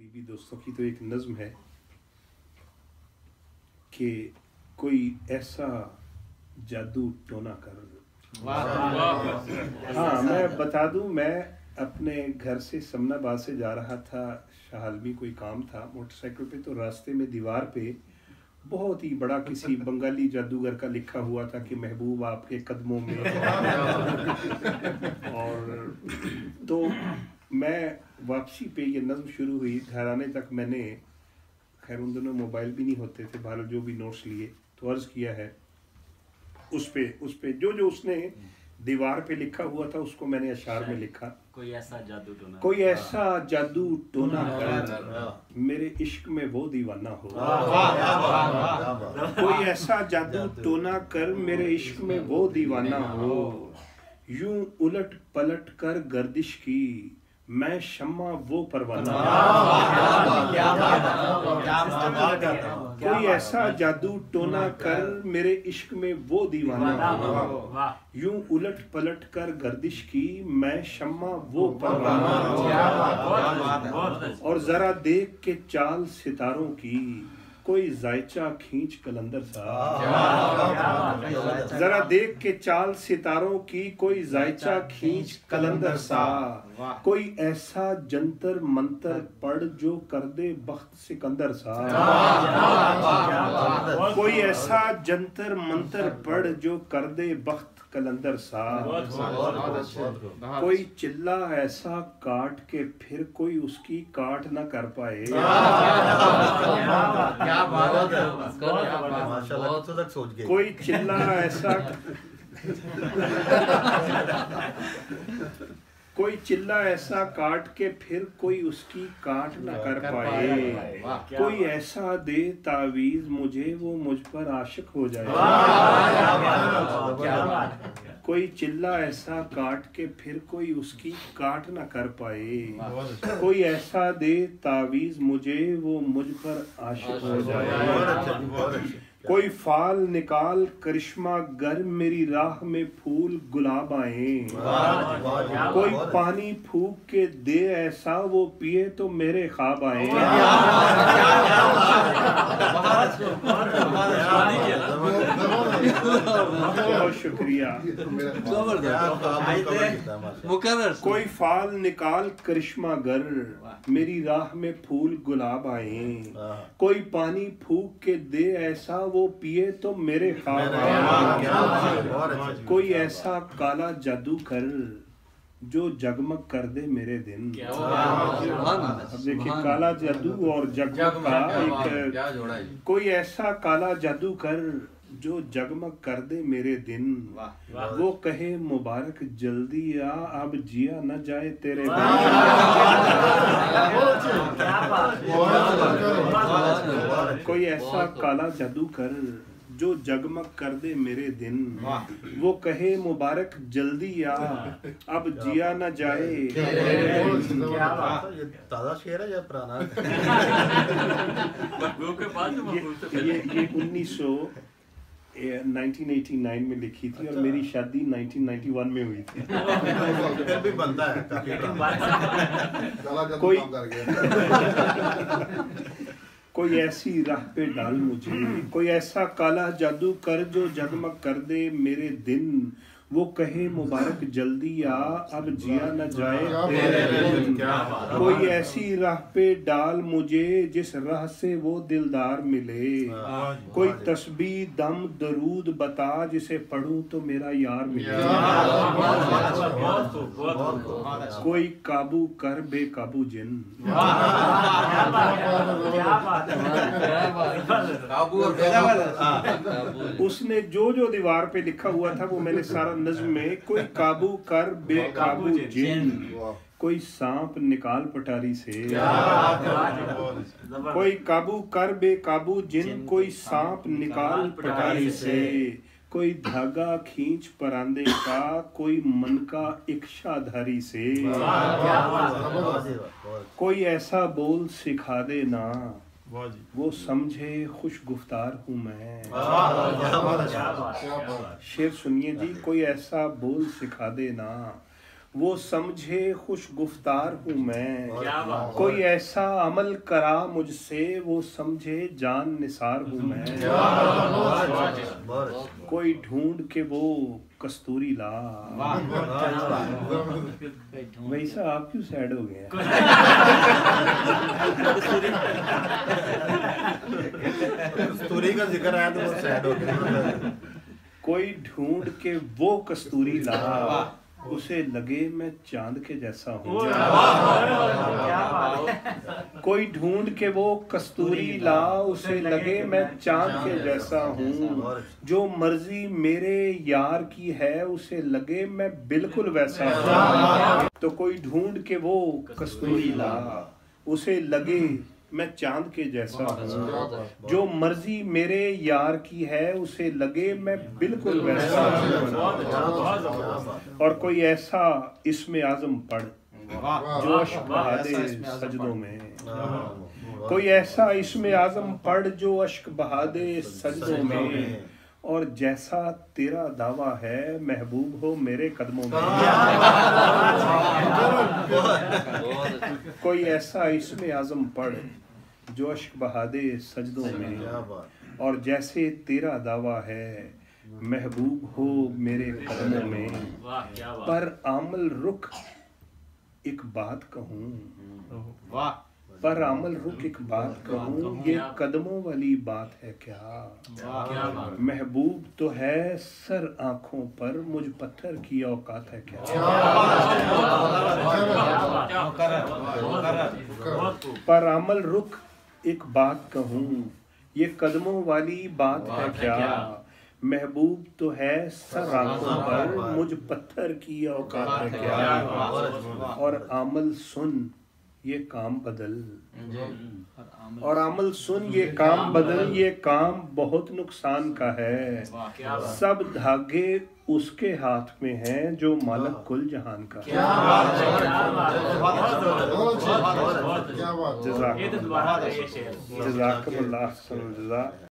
करीबी दोस्तों की तो एक नज़्म है कि कोई ऐसा जादू टोना कर। हाँ, मैं बता दूं, मैं अपने घर से समनाबाद से जा रहा था, शाहलमी कोई काम था मोटरसाइकिल पे, तो रास्ते में दीवार पे बहुत ही बड़ा किसी बंगाली जादूगर का लिखा हुआ था कि महबूब आपके कदमों में। और तो मैं वापसी पे ये नज़्म शुरू हुई, घर आने तक मैंने, खैर उन दिनों मोबाइल भी नहीं होते थे, बाहर जो भी नोट्स लिए तो अर्ज़ किया है उस पे जो जो उसने दीवार पे लिखा हुआ था उसको मैंने अशार में लिखा। कोई ऐसा जादू टोना कर मेरे इश्क में वो दीवाना हो। कोई ऐसा जादू टोना कर मेरे इश्क में वो दीवाना हो। यूं उलट पलट कर गर्दिश की मैं शम्मा वो परवाना। कोई ऐसा जादू टोना कर मेरे इश्क में वो दीवाना हो। यूं उलट पलट कर गर्दिश की मैं शम्मा वो परवाना। और जरा देख के चाल सितारों की कोई जायचा खींच कलंदर सा। जरा देख के चाल सितारों की कोई जायचा खींच कलंदर सा। कोई ऐसा जंतर मंतर पढ़ जो कर दे बख्त सिकंदर सा। कोई ऐसा जंतर मंतर पढ़ जो कर दे बख्त कलंदर सा। कोई चिल्ला ऐसा काट के फिर कोई उसकी काट न कर पाए। कोई चिल्ला ऐसा कोई चिल्ला ऐसा काट के फिर कोई उसकी काट न कर पाए। कोई ऐसा दे तावीज मुझे वो मुझ पर आशिक हो जाए। कोई चिल्ला ऐसा काट के फिर कोई उसकी काट न कर पाए। कोई ऐसा दे तावीज मुझे वो मुझ पर आशिक हो जाए। कोई फाल निकाल करिश्मा गर मेरी राह में फूल गुलाब आए। कोई पानी फूक के दे ऐसा वो पिए तो मेरे ख्वाब आए। बहुत शुक्रिया। कोई फाल निकाल करिश्मा गर मेरी राह में फूल गुलाब आए। कोई पानी फूक के दे ऐसा वो पिए तो मेरे ख्वाब आए। कोई ऐसा काला जादू कर जो जगमग कर दे मेरे दिन। अब देखिए, काला जादू और जगमग का एक, कोई ऐसा काला जादू कर जो जगमग कर दे मेरे दिन। वो कहे मुबारक जल्दी आ अब जिया न जाए तेरे बिन। कोई ऐसा काला जादू कर जो जगमग कर दे मेरे दिन। वो कहे मुबारक जल्दी आ अब जिया न जाए। ताज़ा शेर है या पुराना? ये 1989 में लिखी थी और मेरी शादी 1991 में हुई थी। फिर भी बनता है कोई ऐसी राह पे डाल मुझे, कोई ऐसा काला जादू कर जो जगमग कर दे मेरे दिन। वो कहे मुबारक जल्दी आ अब जिया न जाए तेरे बिन। कोई ऐसी राह पे डाल मुझे जिस राह से वो दिलदार मिले। कोई तस्बीह दम दरूद बता जिसे पढ़ूं तो मेरा यार मिले। कोई काबू कर बेकाबू जिन। उसने जो जो दीवार पे लिखा हुआ था वो मैंने सारा नज़्म में। कोई काबू कर बेकाबू जिन। कोई सांप निकाल पटारी से। कोई काबू कर बेकाबू जिन। कोई सांप निकाल पटारी से। कोई धागा खींच परांदे का कोई मन का इक्शाधारी से। कोई ऐसा बोल सिखा दे ना वो समझे खुश गुफ्तार हूँ मैं। शेर सुनिए जी। कोई ऐसा बोल सिखा दे ना वो समझे खुश गुफ्तार हूँ मैं, कोई ऐसा अमल करा मुझसे वो समझे जान निसार हूँ मैं। कोई ढूंढ के वो कस्तूरी ला। वैसा आप क्यों सैड हो गए? कस्तूरी का जिक्र आया तो वो सैड हो गया। कोई ढूंढ के वो कस्तूरी ला, उसे लगे मैं चांद के जैसा हूँ। कोई ढूंढ के वो कस्तूरी ला, उसे लगे मैं चांद के जैसा हूँ। जो मर्जी मेरे यार की है उसे लगे मैं बिल्कुल वैसा हूँ। तो कोई ढूंढ के वो कस्तूरी ला, उसे लगे मैं चांद के जैसा हूँ। जो मर्जी मेरे यार की है उसे लगे मैं बिल्कुल वैसा हूँ। और कोई ऐसा इसमें आजम पढ़ जो अश्क बहा दे सजदों में। कोई ऐसा इसमें आजम पढ़ जो अश्क बहा दे सजदों में। और जैसा तेरा दावा है महबूब हो मेरे कदमों में। कोई ऐसा इसमें आजम पढ़ जो अश्क बहा दे सजदों में। और जैसे तेरा दावा है महबूब हो मेरे कदमों में। पर आमल रुख एक बात कहूँ, पर आमल रुक एक बात कहूँ, ये कदमों वाली बात है क्या? महबूब तो है सर आंखों पर, मुझ पत्थर की औकात है क्या? पर आमल रुक एक बात कहूँ, ये कदमों वाली बात है क्या? महबूब तो है सर आंखों पर, मुझ पत्थर की औकात है क्या? और आमल सुन ये काम बदल, और अमल सुन ये काम बदल, ये काम बहुत नुकसान का है। सब धागे उसके हाथ में हैं जो मालिक कुल जहान का है। जज़ाकल्लाह।